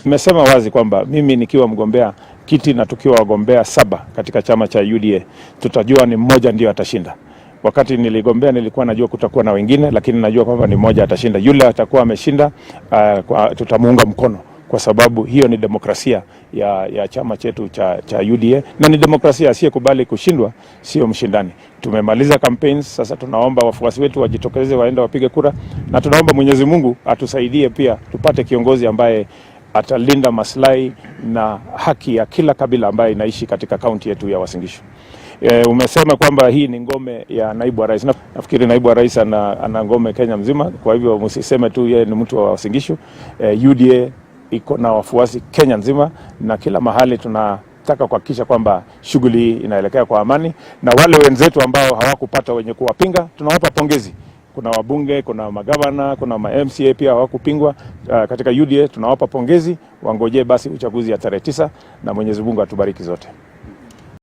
Nimesema wazi kwamba mimi nikiwa mgombea kiti na tukiwa wagombea 7 katika chama cha UDA, tutajua ni mmoja ndio atashinda. Wakati niligombea nilikuwa najua kutakuwa na wengine, lakini najua kwamba ni mmoja atashinda. Yule atakuwa ameshinda, tutamuunga mkono, kwa sababu hiyo ni demokrasia ya chama chetu cha UDA, na ni demokrasia, asiyekubali kushindwa sio mshindani. Tumemaliza campaigns, sasa tunaomba wafuasi wetu wajitokeze waende wapige kura, na tunaomba Mwenyezi Mungu atusaidie pia tupate kiongozi ambaye atalinda maslahi na haki ya kila kabila ambaye inaishi katika kaunti yetu ya Uasin Gishu. Umesema kwamba hii ni ngome ya naibu wa rais. Nafikiri naibu wa rais ana ngome Kenya mzima, kwa hivyo msiseme tu yeye ni mtu wa Uasin Gishu. UDA iko na wafuasi Kenya nzima, na kila mahali tunataka kuhakikisha kwamba shughuli hii inaelekea kwa amani, na wale wenzetu ambao hawakupata wenye kuwapinga tunawapa pongezi. Kuna wabunge, kuna magavana, kuna MCA pia hawakupingwa katika UDA, tunawapa pongezi, wangojee basi uchaguzi ya tarehe 9, na Mwenyezi Mungu atubariki zote.